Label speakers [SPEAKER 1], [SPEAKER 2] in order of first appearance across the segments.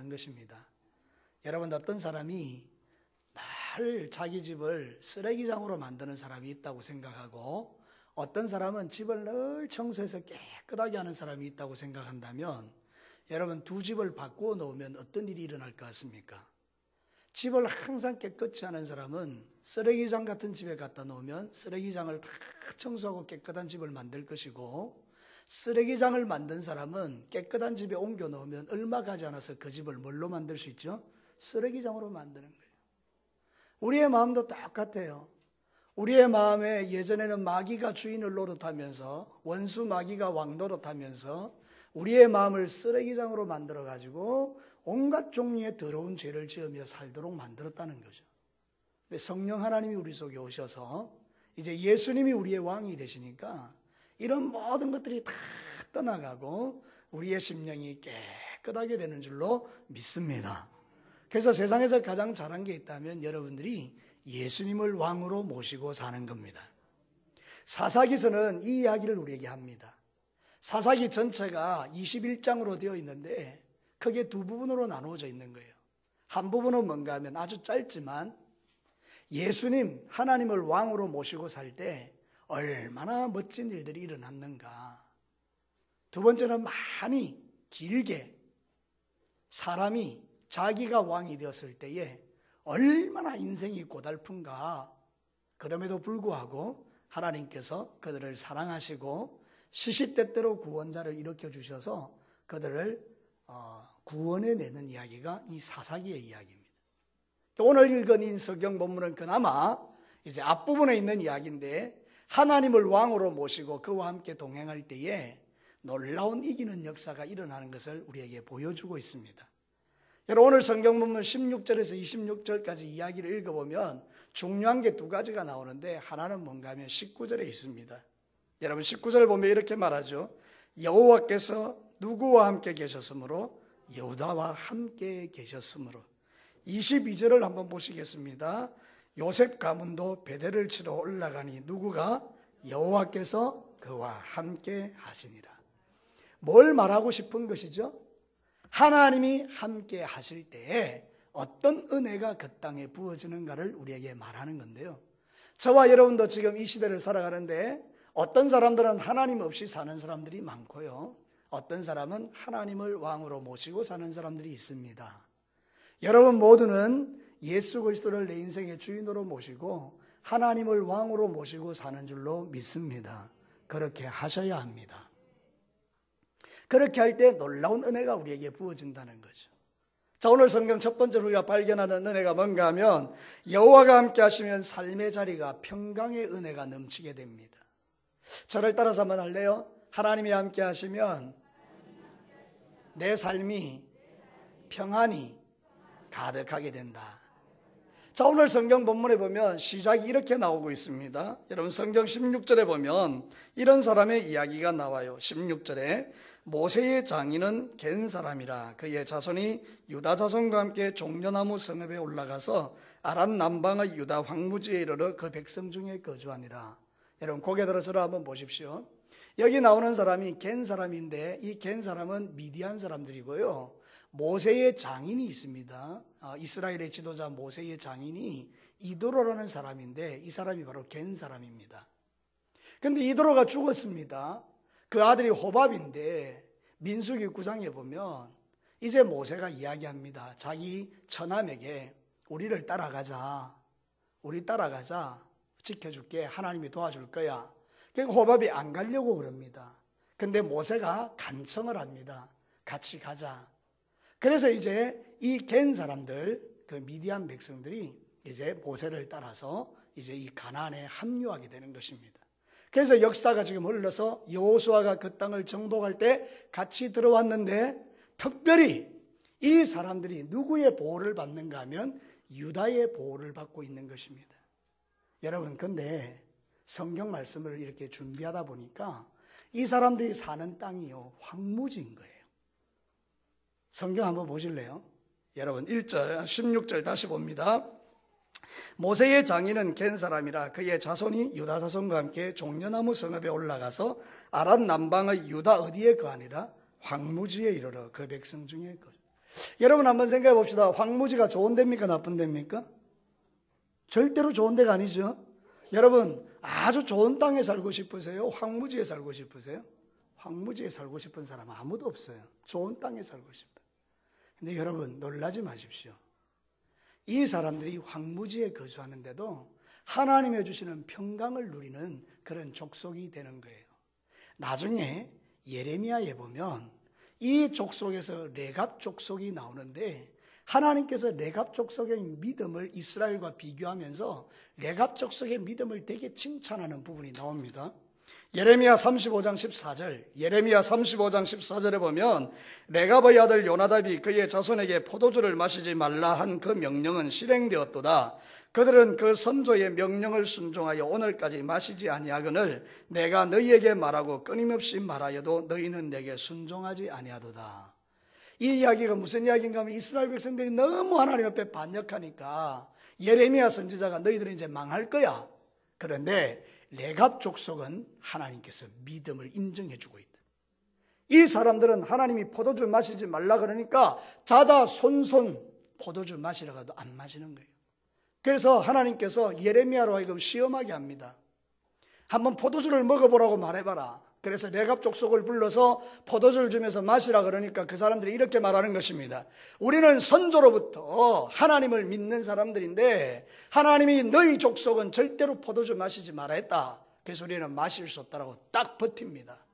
[SPEAKER 1] 하는 것입니다. 여러분, 어떤 사람이 늘 자기 집을 쓰레기장으로 만드는 사람이 있다고 생각하고 어떤 사람은 집을 늘 청소해서 깨끗하게 하는 사람이 있다고 생각한다면 여러분, 두 집을 바꾸어 놓으면 어떤 일이 일어날 것 같습니까? 집을 항상 깨끗이 하는 사람은 쓰레기장 같은 집에 갖다 놓으면 쓰레기장을 다 청소하고 깨끗한 집을 만들 것이고, 쓰레기장을 만든 사람은 깨끗한 집에 옮겨 놓으면 얼마 가지 않아서 그 집을 뭘로 만들 수 있죠? 쓰레기장으로 만드는 거예요. 우리의 마음도 똑같아요. 우리의 마음에 예전에는 마귀가 주인을 노릇하면서, 원수 마귀가 왕 노릇하면서 우리의 마음을 쓰레기장으로 만들어 가지고 온갖 종류의 더러운 죄를 지으며 살도록 만들었다는 거죠. 성령 하나님이 우리 속에 오셔서 이제 예수님이 우리의 왕이 되시니까 이런 모든 것들이 다 떠나가고 우리의 심령이 깨끗하게 되는 줄로 믿습니다. 그래서 세상에서 가장 잘한 게 있다면 여러분들이 예수님을 왕으로 모시고 사는 겁니다. 사사기서는 이 이야기를 우리에게 합니다. 사사기 전체가 21장으로 되어 있는데 크게 두 부분으로 나누어져 있는 거예요. 한 부분은 뭔가 하면 아주 짧지만 예수님, 하나님을 왕으로 모시고 살 때 얼마나 멋진 일들이 일어났는가. 두 번째는 많이 길게 사람이 자기가 왕이 되었을 때에 얼마나 인생이 고달픈가. 그럼에도 불구하고 하나님께서 그들을 사랑하시고 시시때때로 구원자를 일으켜 주셔서 그들을 구원해내는 이야기가 이 사사기의 이야기입니다. 오늘 읽은 이 성경 본문은 그나마 이제 앞부분에 있는 이야기인데 하나님을 왕으로 모시고 그와 함께 동행할 때에 놀라운 이기는 역사가 일어나는 것을 우리에게 보여주고 있습니다. 여러분, 오늘 성경 본문 16절에서 26절까지 이야기를 읽어보면 중요한 게 두 가지가 나오는데 하나는 뭔가 하면 19절에 있습니다. 여러분, 19절을 보면 이렇게 말하죠. 여호와께서 누구와 함께 계셨으므로 여호다와 함께 계셨으므로. 22절을 한번 보시겠습니다. 요셉 가문도 베델을 치러 올라가니 누구가? 여호와께서 그와 함께 하시니라. 뭘 말하고 싶은 것이죠? 하나님이 함께 하실 때에 어떤 은혜가 그 땅에 부어지는가를 우리에게 말하는 건데요. 저와 여러분도 지금 이 시대를 살아가는데 어떤 사람들은 하나님 없이 사는 사람들이 많고요. 어떤 사람은 하나님을 왕으로 모시고 사는 사람들이 있습니다. 여러분 모두는 예수 그리스도를 내 인생의 주인으로 모시고 하나님을 왕으로 모시고 사는 줄로 믿습니다. 그렇게 하셔야 합니다. 그렇게 할 때 놀라운 은혜가 우리에게 부어진다는 거죠. 자, 오늘 성경 첫 번째로 우리가 발견하는 은혜가 뭔가 하면 여호와가 함께 하시면 삶의 자리가 평강의 은혜가 넘치게 됩니다. 저를 따라서 한번 할래요? 하나님이 함께 하시면 내 삶이 평안이 가득하게 된다. 자, 오늘 성경 본문에 보면 시작이 이렇게 나오고 있습니다. 여러분, 성경 16절에 보면 이런 사람의 이야기가 나와요. 16절에 모세의 장인은 겐 사람이라 그의 자손이 유다 자손과 함께 종려나무 성읍에 올라가서 아란 남방의 유다 황무지에 이르러 그 백성 중에 거주하니라. 여러분, 고개 들어 저를 한번 보십시오. 여기 나오는 사람이 겐 사람인데 이 겐 사람은 미디안 사람들이고요. 모세의 장인이 있습니다. 이스라엘의 지도자 모세의 장인이 이도로라는 사람인데 이 사람이 바로 겐 사람입니다. 그런데 이도로가 죽었습니다. 그 아들이 호밥인데 민수기 9장에 보면 이제 모세가 이야기합니다. 자기 처남에게 우리를 따라가자. 우리 따라가자. 지켜줄게. 하나님이 도와줄 거야. 그러니까 호밥이 안 가려고 그럽니다. 근데 모세가 간청을 합니다. 같이 가자. 그래서 이제 이 겐 사람들, 그 미디안 백성들이 이제 모세를 따라서 이제 이 가나안에 합류하게 되는 것입니다. 그래서 역사가 지금 흘러서 여호수아가 그 땅을 정복할 때 같이 들어왔는데 특별히 이 사람들이 누구의 보호를 받는가 하면 유다의 보호를 받고 있는 것입니다. 여러분, 근데 성경 말씀을 이렇게 준비하다 보니까 이 사람들이 사는 땅이요, 황무지인 거예요. 성경 한번 보실래요? 여러분, 1절, 16절 다시 봅니다. 모세의 장인은 겐 사람이라 그의 자손이 유다 자손과 함께 종려나무 성읍에 올라가서 아란 남방의 유다 어디에 거하니라? 황무지에 이르러 그 백성 중에 거주. 여러분 한번 생각해 봅시다. 황무지가 좋은 데입니까? 나쁜 데입니까? 절대로 좋은 데가 아니죠. 여러분 아주 좋은 땅에 살고 싶으세요? 황무지에 살고 싶으세요? 황무지에 살고 싶은 사람 아무도 없어요. 좋은 땅에 살고 싶다. 근데 여러분 놀라지 마십시오. 이 사람들이 황무지에 거주하는데도 하나님이 주시는 평강을 누리는 그런 족속이 되는 거예요. 나중에 예레미야에 보면 이 족속에서 레갑 족속이 나오는데 하나님께서 레갑 족속의 믿음을 이스라엘과 비교하면서 레갑 족속의 믿음을 되게 칭찬하는 부분이 나옵니다. 예레미야 35장 14절, 예레미야 35장 14절에 보면 레갑의 아들 요나답이 그의 자손에게 포도주를 마시지 말라 한 그 명령은 실행되었도다. 그들은 그 선조의 명령을 순종하여 오늘까지 마시지 아니하거늘 내가 너희에게 말하고 끊임없이 말하여도 너희는 내게 순종하지 아니하도다. 이 이야기가 무슨 이야기인가 하면 이스라엘 백성들이 너무 하나님 앞에 반역하니까 예레미야 선지자가 너희들은 이제 망할 거야. 그런데 레갑 족속은 하나님께서 믿음을 인정해 주고 있다. 이 사람들은 하나님이 포도주 마시지 말라 그러니까 자자손손 포도주 마시라고 해도 안 마시는 거예요. 그래서 하나님께서 예레미야로 하여금 시험하게 합니다. 한번 포도주를 먹어보라고 말해봐라. 그래서 레갑 족속을 불러서 포도주를 주면서 마시라 그러니까 그 사람들이 이렇게 말하는 것입니다. 우리는 선조로부터 하나님을 믿는 사람들인데 하나님이 너희 족속은 절대로 포도주 마시지 말아 했다. 그래서 우리는 마실 수 없다라고 딱 버팁니다.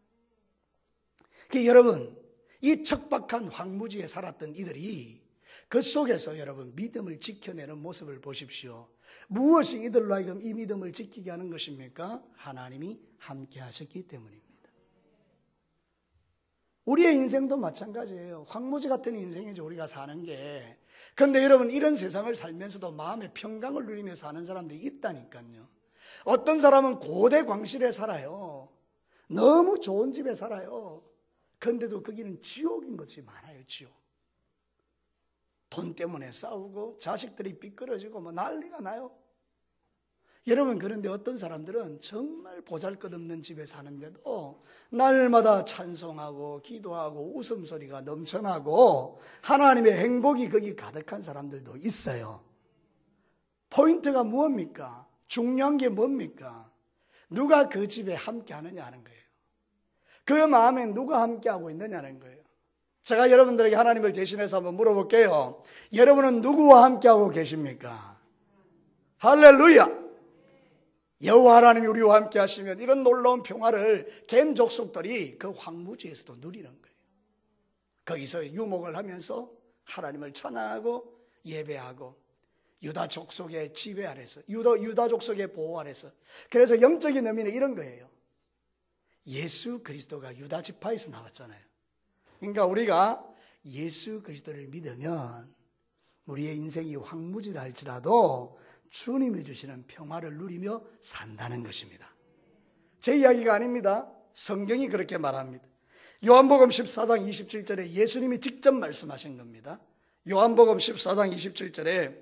[SPEAKER 1] 여러분 이 척박한 황무지에 살았던 이들이 그 속에서 여러분 믿음을 지켜내는 모습을 보십시오. 무엇이 이들로 하여금 이 믿음을 지키게 하는 것입니까? 하나님이 함께 하셨기 때문입니다. 우리의 인생도 마찬가지예요. 황무지 같은 인생이죠, 우리가 사는 게. 그런데 여러분 이런 세상을 살면서도 마음의 평강을 누리며 사는 사람들이 있다니까요. 어떤 사람은 고대 광실에 살아요. 너무 좋은 집에 살아요. 그런데도 거기는 지옥인 것이 많아요. 지옥. 돈 때문에 싸우고 자식들이 삐뚤어지고 뭐 난리가 나요. 여러분 그런데 어떤 사람들은 정말 보잘것없는 집에 사는데도 날마다 찬송하고 기도하고 웃음소리가 넘쳐나고 하나님의 행복이 거기 가득한 사람들도 있어요. 포인트가 무엇입니까? 중요한 게 뭡니까? 누가 그 집에 함께 하느냐 하는 거예요. 그 마음에 누가 함께하고 있느냐는 거예요. 제가 여러분들에게 하나님을 대신해서 한번 물어볼게요. 여러분은 누구와 함께하고 계십니까? 할렐루야! 여호와 하나님이 우리와 함께 하시면 이런 놀라운 평화를 갠 족속들이 그 황무지에서도 누리는 거예요. 거기서 유목을 하면서 하나님을 찬양하고 예배하고 유다 족속의 지배 아래서 유다 족속의 보호 아래서. 그래서 영적인 의미는 이런 거예요. 예수 그리스도가 유다 지파에서 나왔잖아요. 그러니까 우리가 예수 그리스도를 믿으면 우리의 인생이 황무지라 할지라도 주님이 주시는 평화를 누리며 산다는 것입니다. 제 이야기가 아닙니다. 성경이 그렇게 말합니다. 요한복음 14장 27절에 예수님이 직접 말씀하신 겁니다. 요한복음 14장 27절에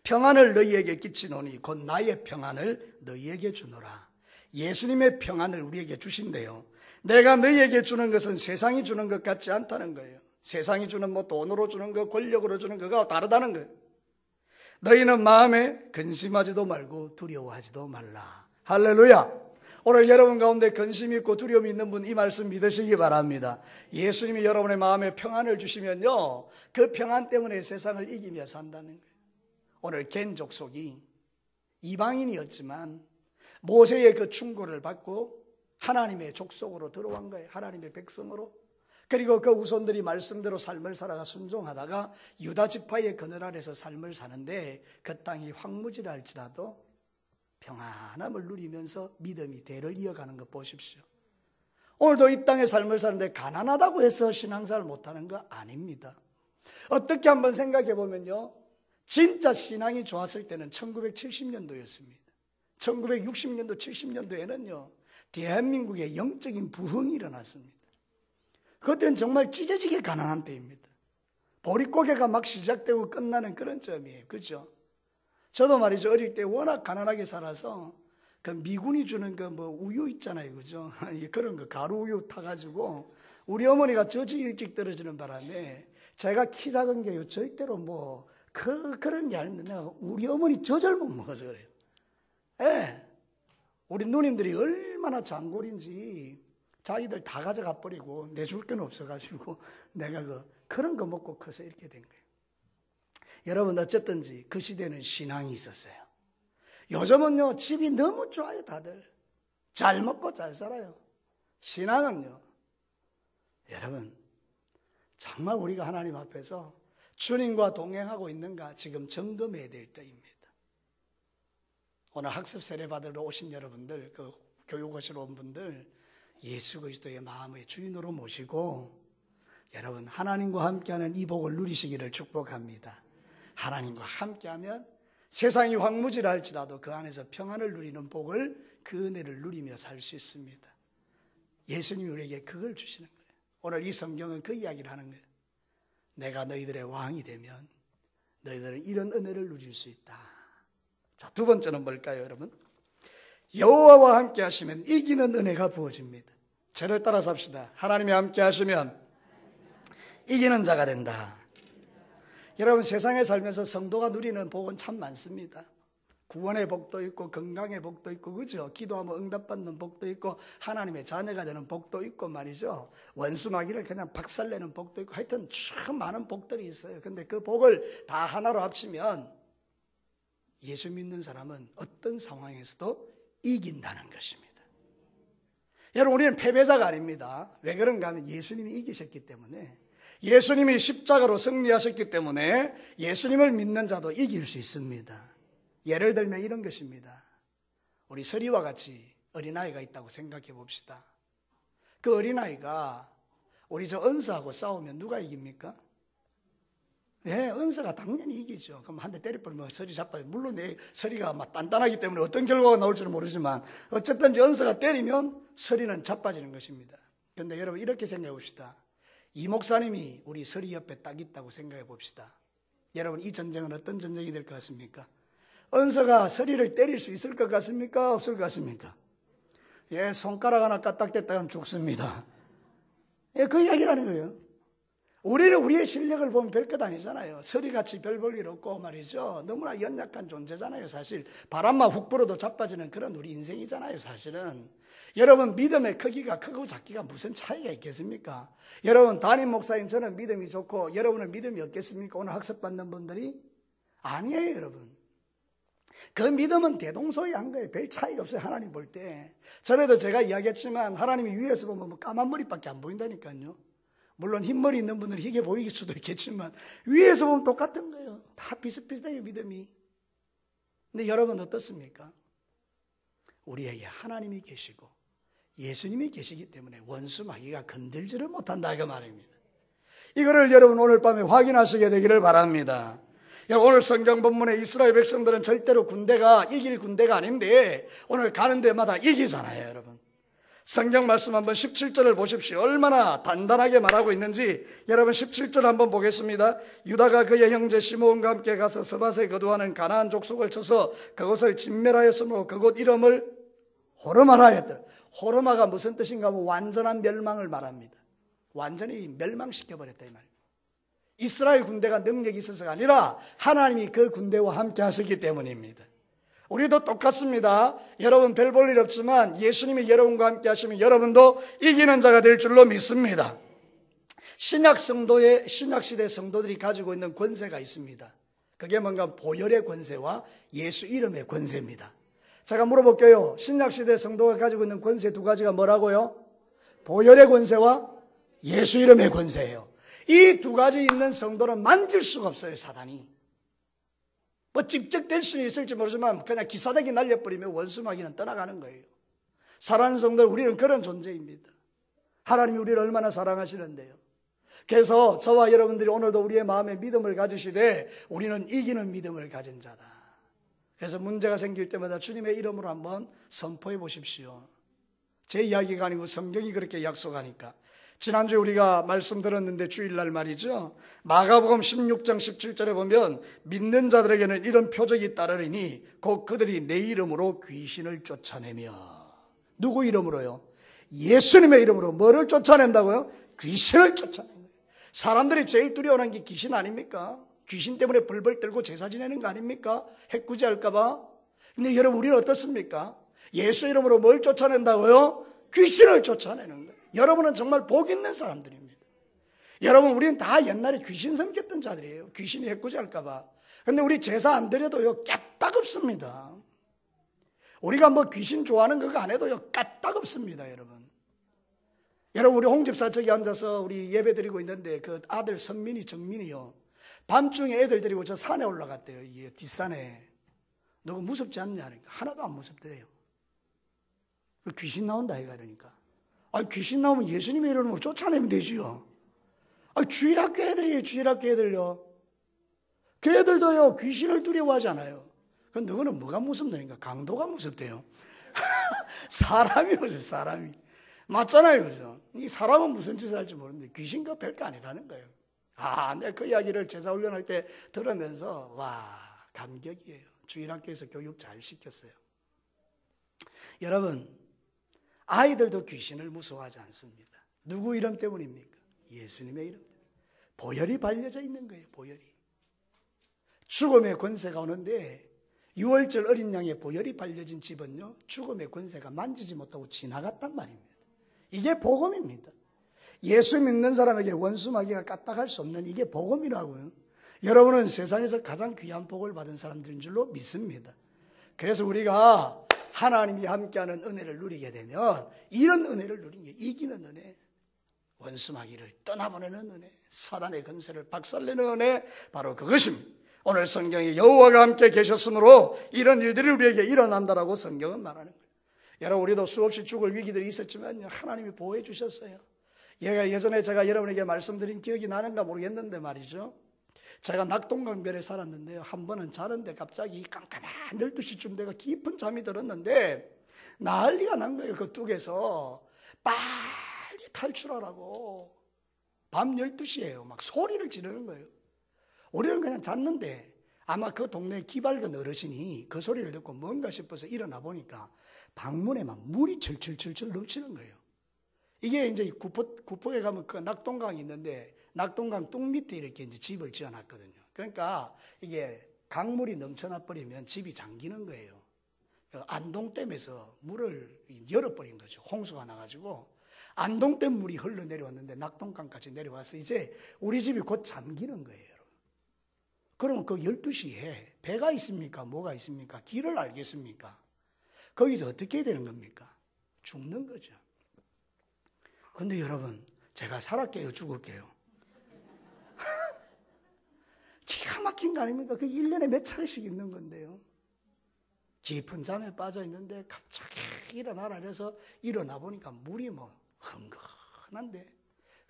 [SPEAKER 1] 평안을 너희에게 끼치노니 곧 나의 평안을 너희에게 주노라. 예수님의 평안을 우리에게 주신대요. 내가 너희에게 주는 것은 세상이 주는 것 같지 않다는 거예요. 세상이 주는 뭐 돈으로 주는 거, 권력으로 주는 거가 다르다는 거예요. 너희는 마음에 근심하지도 말고 두려워하지도 말라. 할렐루야. 오늘 여러분 가운데 근심이 있고 두려움이 있는 분 이 말씀 믿으시기 바랍니다. 예수님이 여러분의 마음에 평안을 주시면요, 그 평안 때문에 세상을 이기며 산다는 거예요. 오늘 겐 족속이 이방인이었지만 모세의 그 충고를 받고 하나님의 족속으로 들어간 거예요. 하나님의 백성으로. 그리고 그 후손들이 말씀대로 삶을 살아가 순종하다가 유다 지파의 그늘 아래서 삶을 사는데 그 땅이 황무지라 할지라도 평안함을 누리면서 믿음이 대를 이어가는 것 보십시오. 오늘도 이 땅의 삶을 사는데 가난하다고 해서 신앙생활을 못하는 거 아닙니다. 어떻게 한번 생각해 보면요, 진짜 신앙이 좋았을 때는 1970년도였습니다. 1960년도 70년도에는요 대한민국에 영적인 부흥이 일어났습니다. 그때는 정말 찢어지게 가난한 때입니다. 보릿고개가 막 시작되고 끝나는 그런 점이에요. 그죠? 저도 말이죠, 어릴 때 워낙 가난하게 살아서 그 미군이 주는 그 뭐 우유 있잖아요. 그죠? 그런 거 가루 우유 타가지고 우리 어머니가 저지 일찍 떨어지는 바람에 제가 키 작은 게요, 절대로 그런 게 아닙니다. 내가 우리 어머니 젖을 못 먹어서 그래요. 예. 우리 누님들이 얼마나 장골인지 자기들 다 가져가 버리고 내줄 건 없어가지고 내가 그런 거 먹고 커서 이렇게 된 거예요. 여러분, 어쨌든지 그 시대는 신앙이 있었어요. 요즘은요, 집이 너무 좋아요, 다들. 잘 먹고 잘 살아요. 신앙은요, 여러분, 정말 우리가 하나님 앞에서 주님과 동행하고 있는가 지금 점검해야 될 때입니다. 오늘 학습 세례 받으러 오신 여러분들, 그 교육하시러 온 분들, 예수 그리스도의 마음의 주인으로 모시고 여러분, 하나님과 함께하는 이 복을 누리시기를 축복합니다. 하나님과 함께하면 세상이 황무지할지라도 그 안에서 평안을 누리는 복을, 그 은혜를 누리며 살 수 있습니다. 예수님이 우리에게 그걸 주시는 거예요. 오늘 이 성경은 그 이야기를 하는 거예요. 내가 너희들의 왕이 되면 너희들은 이런 은혜를 누릴 수 있다. 자, 두 번째는 뭘까요, 여러분? 여호와와 함께 하시면 이기는 은혜가 부어집니다. 저를 따라서 합시다. 하나님이 함께 하시면 이기는 자가 된다. 여러분, 세상에 살면서 성도가 누리는 복은 참 많습니다. 구원의 복도 있고 건강의 복도 있고, 그죠? 기도하면 응답받는 복도 있고 하나님의 자녀가 되는 복도 있고 말이죠. 원수마귀를 그냥 박살내는 복도 있고, 하여튼 참 많은 복들이 있어요. 근데 그 복을 다 하나로 합치면 예수 믿는 사람은 어떤 상황에서도 이긴다는 것입니다. 여러분, 우리는 패배자가 아닙니다. 왜 그런가 하면 예수님이 이기셨기 때문에, 예수님이 십자가로 승리하셨기 때문에 예수님을 믿는 자도 이길 수 있습니다. 예를 들면 이런 것입니다. 우리 서리와 같이 어린아이가 있다고 생각해 봅시다. 그 어린아이가 우리 저 은서하고 싸우면 누가 이깁니까? 예, 은서가 당연히 이기죠. 그럼 한 대 때려버리면 서리 잡아요. 물론 서리가 막 단단하기 때문에 어떤 결과가 나올지는 모르지만 어쨌든 은서가 때리면 서리는 자빠지는 것입니다. 그런데 여러분, 이렇게 생각해 봅시다. 이 목사님이 우리 서리 옆에 딱 있다고 생각해 봅시다. 여러분, 이 전쟁은 어떤 전쟁이 될 것 같습니까? 은서가 서리를 때릴 수 있을 것 같습니까? 없을 것 같습니까? 예, 손가락 하나 까딱댔다간 죽습니다. 예, 그 이야기라는 거예요. 우리는 우리의 실력을 보면 별것 아니잖아요. 서리같이 별 볼 일 없고 말이죠. 너무나 연약한 존재잖아요. 사실 바람만 훅 불어도 자빠지는 그런 우리 인생이잖아요. 사실은 여러분, 믿음의 크기가 크고 작기가 무슨 차이가 있겠습니까? 여러분, 담임 목사인 저는 믿음이 좋고 여러분은 믿음이 없겠습니까? 오늘 학습받는 분들이? 아니에요, 여러분. 그 믿음은 대동소이한 거예요. 별 차이가 없어요. 하나님 볼 때. 전에도 제가 이야기했지만 하나님이 위에서 보면 까만 머리밖에 안 보인다니까요. 물론 흰머리 있는 분들은 희게 보일 수도 있겠지만 위에서 보면 똑같은 거예요. 다 비슷비슷해요, 믿음이. 근데 여러분 어떻습니까? 우리에게 하나님이 계시고 예수님이 계시기 때문에 원수 마귀가 건들지를 못한다, 그 말입니다. 이거를 여러분 오늘 밤에 확인하시게 되기를 바랍니다. 오늘 성경 본문에 이스라엘 백성들은 절대로 군대가 이길 군대가 아닌데 오늘 가는 데마다 이기잖아요, 여러분. 성경 말씀 한번 17절을 보십시오. 얼마나 단단하게 말하고 있는지 여러분 17절 한번 보겠습니다. 유다가 그의 형제 시므온과 함께 가서 스밧에 거두하는 가나안 족속을 쳐서 그곳을 진멸하였으므로 그곳 이름을 호르마라 하였더라. 호르마가 무슨 뜻인가 하면 완전한 멸망을 말합니다. 완전히 멸망시켜버렸다 이 말입니다. 이스라엘 군대가 능력이 있어서가 아니라 하나님이 그 군대와 함께 하셨기 때문입니다. 우리도 똑같습니다. 여러분 별 볼 일 없지만 예수님이 여러분과 함께 하시면 여러분도 이기는 자가 될 줄로 믿습니다. 신약시대 성도들이 가지고 있는 권세가 있습니다. 그게 뭔가 보혈의 권세와 예수 이름의 권세입니다. 제가 물어볼게요. 신약시대 성도가 가지고 있는 권세 두 가지가 뭐라고요? 보혈의 권세와 예수 이름의 권세예요. 이 두 가지 있는 성도는 만질 수가 없어요, 사단이. 뭐 직접 될 수는 있을지 모르지만 그냥 기사대기 날려버리면 원수마귀는 떠나가는 거예요. 사랑하는 성도, 우리는 그런 존재입니다. 하나님이 우리를 얼마나 사랑하시는데요. 그래서 저와 여러분들이 오늘도 우리의 마음에 믿음을 가지시되 우리는 이기는 믿음을 가진 자다. 그래서 문제가 생길 때마다 주님의 이름으로 한번 선포해 보십시오. 제 이야기가 아니고 성경이 그렇게 약속하니까. 지난주에 우리가 말씀 들었는데 주일날 말이죠. 마가복음 16장 17절에 보면 믿는 자들에게는 이런 표적이 따르리니 곧 그들이 내 이름으로 귀신을 쫓아내며. 누구 이름으로요? 예수님의 이름으로 뭐를 쫓아낸다고요? 귀신을 쫓아내는 거예요. 사람들이 제일 두려워하는 게 귀신 아닙니까? 귀신 때문에 벌벌 떨고 제사 지내는 거 아닙니까? 해꾸지할까 봐. 근데 여러분, 우리는 어떻습니까? 예수 이름으로 뭘 쫓아낸다고요? 귀신을 쫓아내는 거예요. 여러분은 정말 복 있는 사람들입니다. 여러분, 우리는 다 옛날에 귀신 섬겼던 자들이에요. 귀신이 해꾸지할까 봐. 근데 우리 제사 안 드려도요, 까딱없습니다. 우리가 뭐 귀신 좋아하는 그거 안 해도요, 까딱없습니다, 여러분. 여러분, 우리 홍 집사 저기 앉아서 우리 예배 드리고 있는데 그 아들 선민이, 정민이요, 밤중에 애들 데리고 저 산에 올라갔대요. 이게 뒷산에. 너가 무섭지 않냐? 그러니까 하나도 안 무섭더래요. 귀신 나온다 이가 그러니까. 귀신 나오면 예수님의 이름으로 쫓아내면 되지요. 주일학교 애들이에요. 주일학교 애들요. 그 애들도요, 귀신을 두려워하잖아요. 그럼 너는 뭐가 무섭다니까? 강도가 무섭대요. 사람이 무섭, 사람이. 맞잖아요, 그죠? 이 사람은 무슨 짓을 할지 모르는데 귀신과 별거 아니라는 거예요. 내가 그 이야기를 제사 훈련할 때 들으면서 와, 감격이에요. 주일학교에서 교육 잘 시켰어요. 여러분, 아이들도 귀신을 무서워하지 않습니다. 누구 이름 때문입니까? 예수님의 이름. 보혈이 발려져 있는 거예요, 보혈이. 죽음의 권세가 오는데 6월절 어린 양의 보혈이 발려진 집은요, 죽음의 권세가 만지지 못하고 지나갔단 말입니다. 이게 복음입니다. 예수 믿는 사람에게 원수마귀가 까딱할 수 없는 이게 복음이라고요. 여러분은 세상에서 가장 귀한 복을 받은 사람들인 줄로 믿습니다. 그래서 우리가 하나님이 함께하는 은혜를 누리게 되면 이런 은혜를 누리는 게 이기는 은혜, 원수마귀를 떠나보내는 은혜, 사단의 권세를 박살내는 은혜, 바로 그것입니다. 오늘 성경에 여호와가 함께 계셨으므로 이런 일들이 우리에게 일어난다라고 성경은 말하는 거예요. 여러분, 우리도 수없이 죽을 위기들이 있었지만 하나님이 보호해 주셨어요. 예전에 제가 여러분에게 말씀드린 기억이 나는가 모르겠는데 말이죠. 제가 낙동강변에 살았는데요. 한 번은 자는데 갑자기 깜깜한 12시쯤 내가 깊은 잠이 들었는데 난리가 난 거예요. 그 뚝에서 빨리 탈출하라고. 밤 12시예요. 막 소리를 지르는 거예요. 우리는 그냥 잤는데 아마 그 동네 기발건 어르신이 그 소리를 듣고 뭔가 싶어서 일어나 보니까 방문에 막 물이 철철철철 넘치는 거예요. 이게 이제 구포에 가면 그 낙동강이 있는데 낙동강 뚝 밑에 이렇게 이제 집을 지어놨거든요. 그러니까 이게 강물이 넘쳐나 버리면 집이 잠기는 거예요. 그 안동댐에서 물을 열어버린 거죠. 홍수가 나가지고 안동댐 물이 흘러내려왔는데 낙동강까지 내려와서 이제 우리 집이 곧 잠기는 거예요. 그러면 그 12시에 배가 있습니까? 뭐가 있습니까? 길을 알겠습니까? 거기서 어떻게 해야 되는 겁니까? 죽는 거죠. 근데 여러분, 제가 살았게요? 죽을게요? 기가 막힌 거 아닙니까? 그 1년에 몇 차례씩 있는 건데요. 깊은 잠에 빠져 있는데 갑자기 일어나라 그래서 일어나 보니까 물이 뭐 흥건한데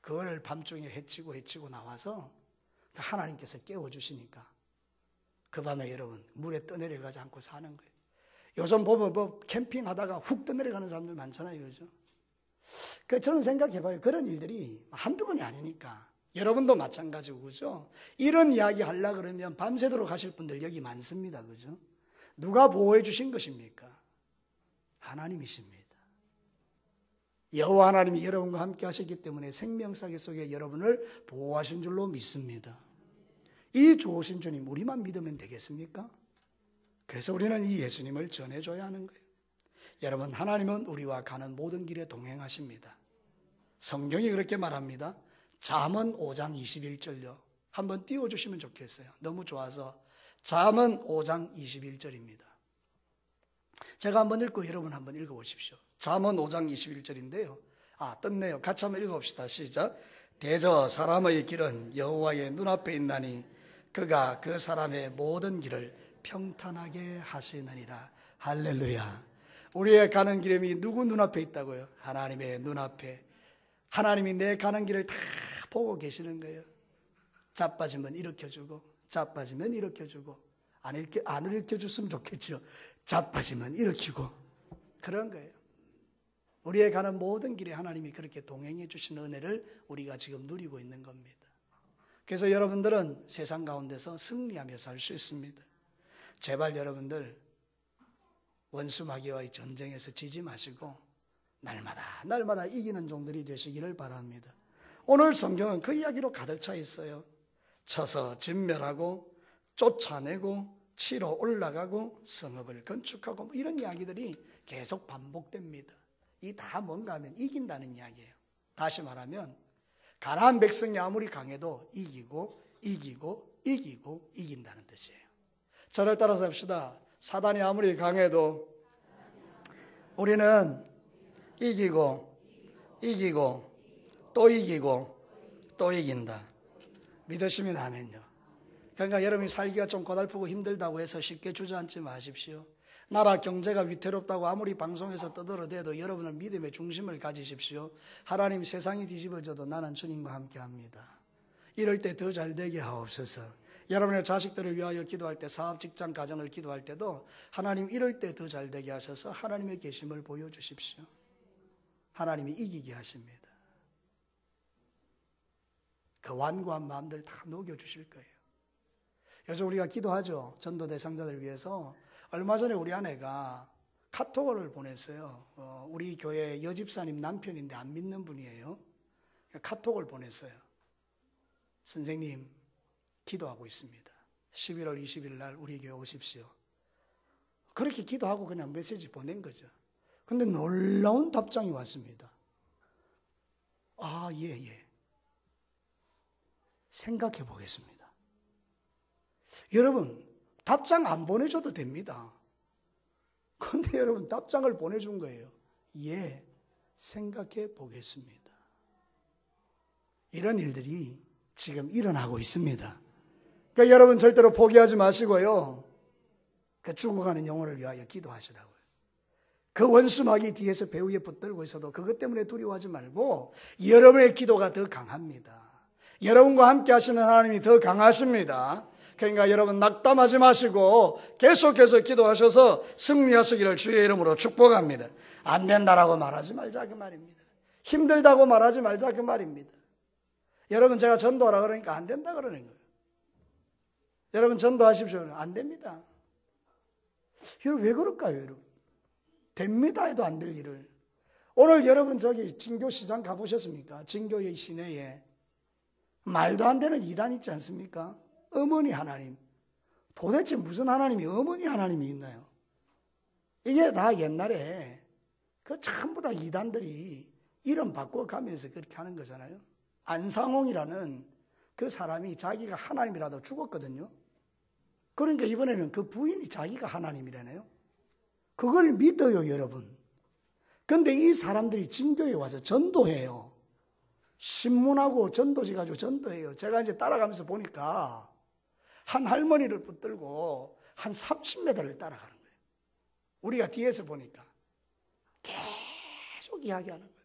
[SPEAKER 1] 그걸 밤중에 헤치고 나와서 하나님께서 깨워주시니까 그 밤에 여러분 물에 떠내려가지 않고 사는 거예요. 요즘 보면 뭐 캠핑하다가 훅 떠내려가는 사람들 많잖아요. 그죠? 저는 생각해봐요. 그런 일들이 한두 번이 아니니까. 여러분도 마찬가지고, 그죠? 이런 이야기 하려고 그러면 밤새도록 하실 분들 여기 많습니다. 그죠? 누가 보호해 주신 것입니까? 하나님이십니다. 여호와 하나님이 여러분과 함께 하셨기 때문에 생명사계 속에 여러분을 보호하신 줄로 믿습니다. 이 좋으신 주님 우리만 믿으면 되겠습니까? 그래서 우리는 이 예수님을 전해줘야 하는 거예요. 여러분, 하나님은 우리와 가는 모든 길에 동행하십니다. 성경이 그렇게 말합니다. 잠언 5장 21절요. 한번 띄워주시면 좋겠어요. 너무 좋아서. 잠언 5장 21절입니다. 제가 한번 읽고 여러분 한번 읽어보십시오. 잠언 5장 21절인데요. 떴네요. 같이 한번 읽어봅시다. 시작. 대저 사람의 길은 여호와의 눈앞에 있나니 그가 그 사람의 모든 길을 평탄하게 하시느니라. 할렐루야. 우리의 가는 길이 누구 눈앞에 있다고요? 하나님의 눈앞에. 하나님이 내 가는 길을 다 보고 계시는 거예요. 자빠지면 일으켜주고 자빠지면 일으켜주고 안 일으켜줬으면 좋겠죠. 자빠지면 일으키고 그런 거예요. 우리의 가는 모든 길에 하나님이 그렇게 동행해 주시는 은혜를 우리가 지금 누리고 있는 겁니다. 그래서 여러분들은 세상 가운데서 승리하며 살 수 있습니다. 제발 여러분들 원수 마귀와의 전쟁에서 지지 마시고 날마다 이기는 종들이 되시기를 바랍니다. 오늘 성경은 그 이야기로 가득 차 있어요. 쳐서 진멸하고 쫓아내고 치러 올라가고 성읍을 건축하고 뭐 이런 이야기들이 계속 반복됩니다. 이 다 뭔가 하면 이긴다는 이야기예요. 다시 말하면 가나안 백성이 아무리 강해도 이기고 이긴다는 뜻이에요. 저를 따라서 합시다. 사단이 아무리 강해도 우리는 이기고 또 이긴다. 믿으시면 아멘요. 그러니까 여러분이 살기가 좀 고달프고 힘들다고 해서 쉽게 주저앉지 마십시오. 나라 경제가 위태롭다고 아무리 방송에서 떠들어대도 여러분은 믿음의 중심을 가지십시오. 하나님 세상이 뒤집어져도 나는 주님과 함께합니다. 이럴 때 더 잘되게 하옵소서. 여러분의 자식들을 위하여 기도할 때, 사업, 직장, 가정을 기도할 때도 하나님 이럴 때 더 잘되게 하셔서 하나님의 계심을 보여주십시오. 하나님이 이기게 하십니다. 그 완고한 마음들 다 녹여주실 거예요. 요즘 우리가 기도하죠. 전도 대상자들 위해서. 얼마 전에 우리 아내가 카톡을 보냈어요. 우리 교회 여집사님 남편인데 안 믿는 분이에요. 카톡을 보냈어요. 선생님, 기도하고 있습니다. 11월 20일 날 우리 교회 오십시오. 그렇게 기도하고 그냥 메시지 보낸 거죠. 근데 놀라운 답장이 왔습니다. 아, 예. 생각해 보겠습니다. 여러분, 답장 안 보내줘도 됩니다. 그런데 여러분, 답장을 보내준 거예요. 예, 생각해 보겠습니다. 이런 일들이 지금 일어나고 있습니다. 그러니까 여러분 절대로 포기하지 마시고요. 그 죽어가는 영혼을 위하여 기도하시라고요. 그 원수마귀 뒤에서 배 위에 붙들고 있어도 그것 때문에 두려워하지 말고 여러분의 기도가 더 강합니다. 여러분과 함께 하시는 하나님이 더 강하십니다. 그러니까 여러분 낙담하지 마시고 계속해서 기도하셔서 승리하시기를 주의 이름으로 축복합니다. 안 된다라고 말하지 말자 그 말입니다. 힘들다고 말하지 말자 그 말입니다. 여러분 제가 전도하라 그러니까 안 된다 그러는 거예요. 여러분 전도하십시오. 안 됩니다. 여러분 왜 그럴까요, 여러분? 됩니다 해도 안 될 일을. 오늘 여러분 저기 진교시장 가보셨습니까? 진교의 시내에 말도 안 되는 이단 있지 않습니까? 어머니 하나님. 도대체 무슨 하나님이 어머니 하나님이 있나요? 이게 다 옛날에 그 전부 다 이단들이 이름 바꿔가면서 그렇게 하는 거잖아요. 안상홍이라는 그 사람이 자기가 하나님이라도 죽었거든요. 그러니까 이번에는 그 부인이 자기가 하나님이라네요. 그걸 믿어요, 여러분. 그런데 이 사람들이 진교에 와서 전도해요. 신문하고 전도지 가지고 전도해요. 제가 이제 따라가면서 보니까 한 할머니를 붙들고 한 30m를 따라가는 거예요. 우리가 뒤에서 보니까 계속 이야기하는 거예요.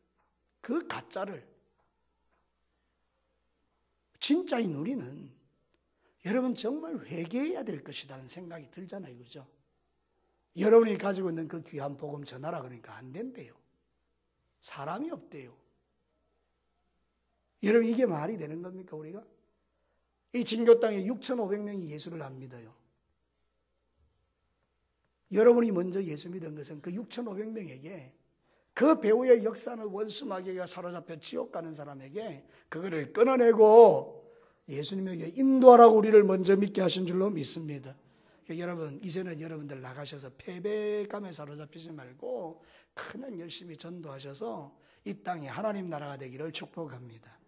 [SPEAKER 1] 그 가짜를. 진짜인 우리는 여러분 정말 회개해야 될 것이라는 생각이 들잖아요. 그죠? 여러분이 가지고 있는 그 귀한 복음 전하라 그러니까 안 된대요. 사람이 없대요. 여러분 이게 말이 되는 겁니까 우리가? 이 진교 땅에 6,500명이 예수를 안 믿어요. 여러분이 먼저 예수 믿은 것은 그 6,500명에게 그 배후의 역사는 원수 마귀가 사로잡혀 지옥 가는 사람에게 그거를 끊어내고 예수님에게 인도하라고 우리를 먼저 믿게 하신 줄로 믿습니다. 여러분 이제는 여러분들 나가셔서 패배감에 사로잡히지 말고 큰 열심히 전도하셔서 이 땅에 하나님 나라가 되기를 축복합니다.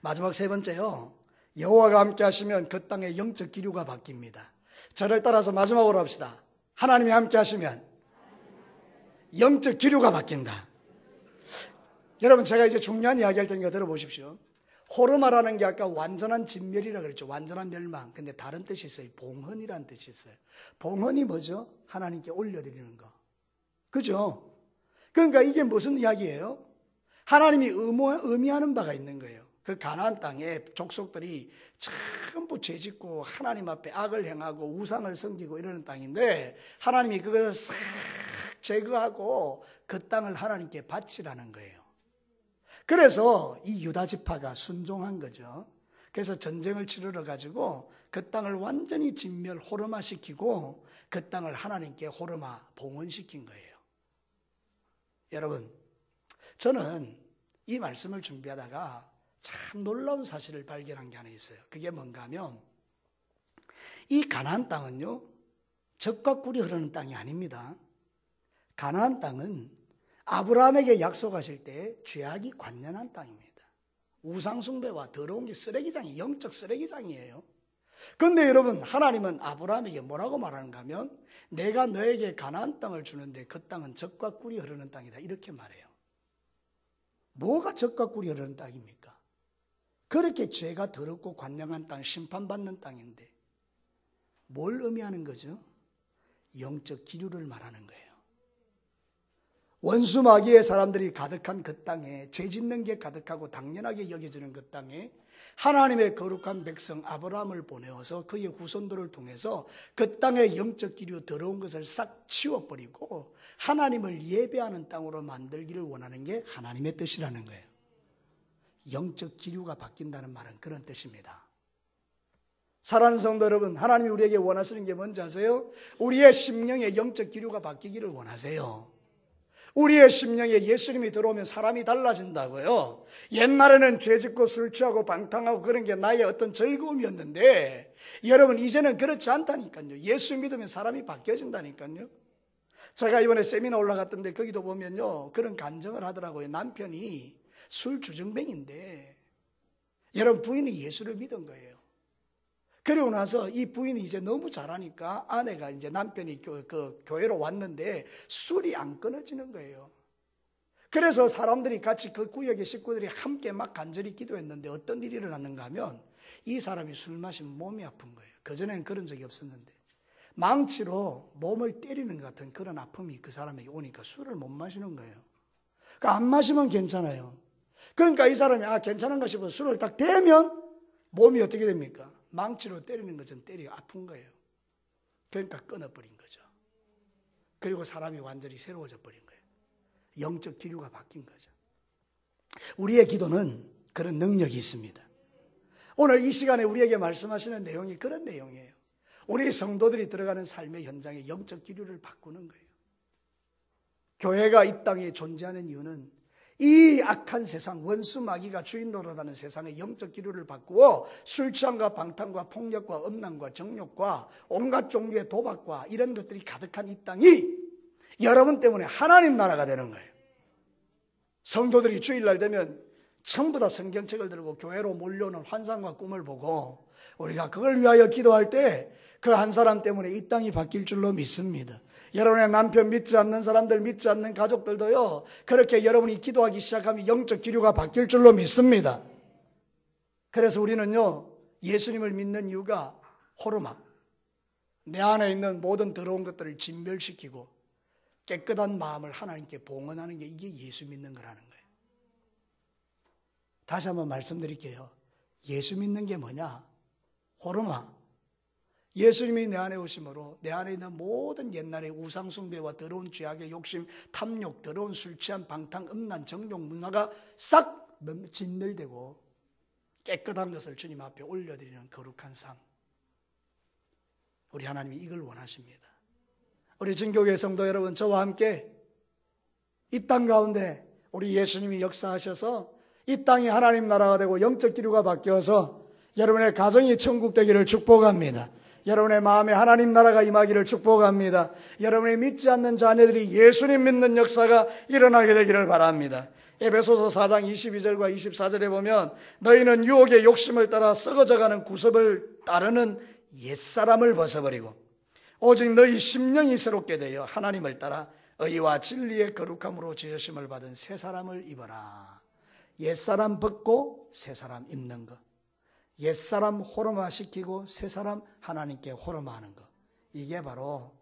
[SPEAKER 1] 마지막 세 번째요. 여호와가 함께 하시면 그 땅의 영적 기류가 바뀝니다. 저를 따라서 마지막으로 합시다. 하나님이 함께 하시면 영적 기류가 바뀐다. 여러분 제가 이제 중요한 이야기 할 테니까 들어보십시오. 호르마라는 게 아까 완전한 진멸이라고 그랬죠. 완전한 멸망. 근데 다른 뜻이 있어요. 봉헌이라는 뜻이 있어요. 봉헌이 뭐죠? 하나님께 올려드리는 거. 그죠? 그러니까 이게 무슨 이야기예요? 하나님이 의미하는 바가 있는 거예요. 그 가나안 땅에 족속들이 전부 죄짓고 하나님 앞에 악을 행하고 우상을 섬기고 이러는 땅인데 하나님이 그것을 싹 제거하고 그 땅을 하나님께 바치라는 거예요. 그래서 이 유다 지파가 순종한 거죠. 그래서 전쟁을 치르러 가지고 그 땅을 완전히 진멸 호르마시키고 그 땅을 하나님께 호르마 봉헌시킨 거예요. 여러분 저는 이 말씀을 준비하다가 참 놀라운 사실을 발견한 게 하나 있어요. 그게 뭔가 하면 이 가나안 땅은요, 젖과 꿀이 흐르는 땅이 아닙니다. 가나안 땅은 아브라함에게 약속하실 때 죄악이 관연한 땅입니다. 우상숭배와 더러운 게 쓰레기장이, 영적 쓰레기장이에요. 그런데 여러분, 하나님은 아브라함에게 뭐라고 말하는가 하면 내가 너에게 가나안 땅을 주는데 그 땅은 젖과 꿀이 흐르는 땅이다, 이렇게 말해요. 뭐가 젖과 꿀이 흐르는 땅입니까? 그렇게 죄가 더럽고 관영한 땅, 심판받는 땅인데 뭘 의미하는 거죠? 영적 기류를 말하는 거예요. 원수 마귀의 사람들이 가득한 그 땅에, 죄 짓는 게 가득하고 당연하게 여겨지는 그 땅에 하나님의 거룩한 백성 아브라함을 보내어서 그의 후손들을 통해서 그 땅의 영적 기류, 더러운 것을 싹 치워버리고 하나님을 예배하는 땅으로 만들기를 원하는 게 하나님의 뜻이라는 거예요. 영적 기류가 바뀐다는 말은 그런 뜻입니다. 사랑하는 성도 여러분, 하나님이 우리에게 원하시는 게 뭔지 아세요? 우리의 심령의 영적 기류가 바뀌기를 원하세요. 우리의 심령에 예수님이 들어오면 사람이 달라진다고요. 옛날에는 죄짓고 술 취하고 방탕하고 그런 게 나의 어떤 즐거움이었는데 여러분, 이제는 그렇지 않다니까요. 예수 믿으면 사람이 바뀌어진다니까요. 제가 이번에 세미나 올라갔던데 거기도 보면요, 그런 간증을 하더라고요. 남편이 술 주정뱅인데 여러분, 부인이 예수를 믿은 거예요. 그리고 나서 이 부인이 이제 너무 잘하니까 아내가 이제 남편이 교회로 왔는데 술이 안 끊어지는 거예요. 그래서 사람들이 같이 그 구역의 식구들이 함께 막 간절히 기도했는데 어떤 일이 일어났는가 하면 이 사람이 술 마시면 몸이 아픈 거예요. 그전에는 그런 적이 없었는데 망치로 몸을 때리는 것 같은 그런 아픔이 그 사람에게 오니까 술을 못 마시는 거예요. 그러니까 안 마시면 괜찮아요. 그러니까 이 사람이 괜찮은가 싶어서 술을 딱 대면 몸이 어떻게 됩니까? 망치로 때리는 것처럼 때려 아픈 거예요. 그러니까 끊어버린 거죠. 그리고 사람이 완전히 새로워져 버린 거예요. 영적 기류가 바뀐 거죠. 우리의 기도는 그런 능력이 있습니다. 오늘 이 시간에 우리에게 말씀하시는 내용이 그런 내용이에요. 우리 성도들이 들어가는 삶의 현장에 영적 기류를 바꾸는 거예요. 교회가 이 땅에 존재하는 이유는 이 악한 세상, 원수 마귀가 주인 노릇하는 세상의 영적 기류를 바꾸어 술 취함과 방탕과 폭력과 음란과 정욕과 온갖 종류의 도박과 이런 것들이 가득한 이 땅이 여러분 때문에 하나님 나라가 되는 거예요. 성도들이 주일날 되면 전부 다 성경책을 들고 교회로 몰려오는 환상과 꿈을 보고 우리가 그걸 위하여 기도할 때 그 한 사람 때문에 이 땅이 바뀔 줄로 믿습니다. 여러분의 남편 믿지 않는 사람들, 믿지 않는 가족들도요, 그렇게 여러분이 기도하기 시작하면 영적 기류가 바뀔 줄로 믿습니다. 그래서 우리는요, 예수님을 믿는 이유가 호르마, 내 안에 있는 모든 더러운 것들을 진멸시키고 깨끗한 마음을 하나님께 봉헌하는 게 이게 예수 믿는 거라는 거예요. 다시 한번 말씀드릴게요. 예수 믿는 게 뭐냐? 호르마. 예수님이 내 안에 오심으로 내 안에 있는 모든 옛날의 우상숭배와 더러운 죄악의 욕심, 탐욕, 더러운 술 취한 방탕, 음란, 정욕 문화가 싹 진멸되고 깨끗한 것을 주님 앞에 올려드리는 거룩한 삶. 우리 하나님이 이걸 원하십니다. 우리 진교회 성도 여러분, 저와 함께 이 땅 가운데 우리 예수님이 역사하셔서 이 땅이 하나님 나라가 되고 영적 기류가 바뀌어서 여러분의 가정이 천국 되기를 축복합니다. 여러분의 마음에 하나님 나라가 임하기를 축복합니다. 여러분이 믿지 않는 자녀들이 예수님 믿는 역사가 일어나게 되기를 바랍니다. 에베소서 4장 22절과 24절에 보면 너희는 유혹의 욕심을 따라 썩어져가는 구습을 따르는 옛사람을 벗어버리고 오직 너희 심령이 새롭게 되어 하나님을 따라 의와 진리의 거룩함으로 지으심을 받은 새 사람을 입어라. 옛사람 벗고 새 사람 입는 것. 옛사람 호르마 시키고 새사람 하나님께 호르마하는 것. 이게 바로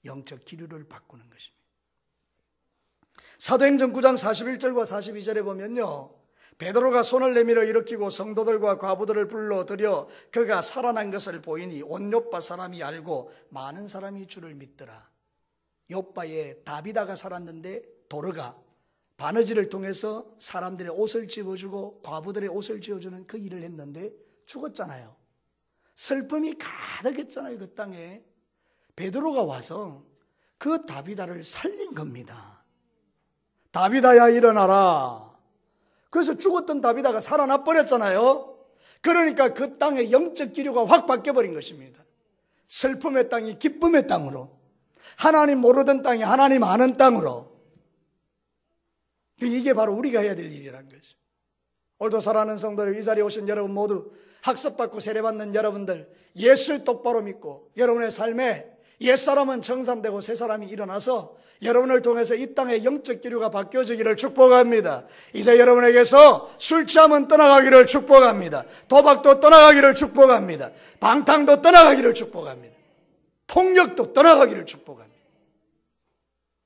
[SPEAKER 1] 영적 기류를 바꾸는 것입니다. 사도행전 9장 41절과 42절에 보면요, 베드로가 손을 내밀어 일으키고 성도들과 과부들을 불러들여 그가 살아난 것을 보이니 온 요빠 사람이 알고 많은 사람이 주를 믿더라. 요빠에 다비다가 살았는데 도르가 바느질을 통해서 사람들의 옷을 집어주고 과부들의 옷을 지어주는 그 일을 했는데 죽었잖아요. 슬픔이 가득했잖아요. 그 땅에. 베드로가 와서 그 다비다를 살린 겁니다. 다비다야 일어나라. 그래서 죽었던 다비다가 살아나 버렸잖아요. 그러니까 그 땅의 영적 기류가 확 바뀌어버린 것입니다. 슬픔의 땅이 기쁨의 땅으로, 하나님 모르던 땅이 하나님 아는 땅으로. 이게 바로 우리가 해야 될 일이라는 거죠. 오늘도 사랑하는 성도들, 이 자리에 오신 여러분 모두, 학습받고 세례받는 여러분들, 예수를 똑바로 믿고 여러분의 삶에 옛사람은 정산되고 새사람이 일어나서 여러분을 통해서 이 땅의 영적 기류가 바뀌어지기를 축복합니다. 이제 여러분에게서 술 취함은 떠나가기를 축복합니다. 도박도 떠나가기를 축복합니다. 방탕도 떠나가기를 축복합니다. 폭력도 떠나가기를 축복합니다.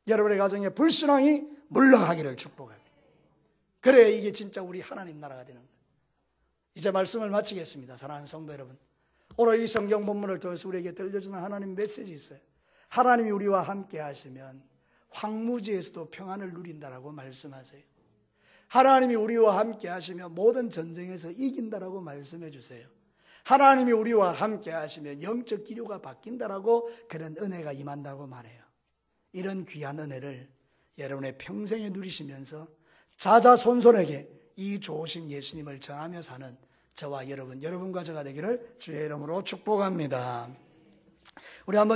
[SPEAKER 1] 여러분의 가정에 불신앙이 물러가기를 축복합니다. 그래야 이게 진짜 우리 하나님 나라가 되는 거예요. 이제 말씀을 마치겠습니다. 사랑하는 성도 여러분, 오늘 이 성경 본문을 통해서 우리에게 들려주는 하나님 메시지 있어요. 하나님이 우리와 함께 하시면 황무지에서도 평안을 누린다라고 말씀하세요. 하나님이 우리와 함께 하시면 모든 전쟁에서 이긴다라고 말씀해 주세요. 하나님이 우리와 함께 하시면 영적 기류가 바뀐다라고 그런 은혜가 임한다고 말해요. 이런 귀한 은혜를 여러분의 평생에 누리시면서 자자손손에게 이 좋으신 예수님을 전하며 사는 저와 여러분과 저가 되기를 주의 이름으로 축복합니다. 우리 한번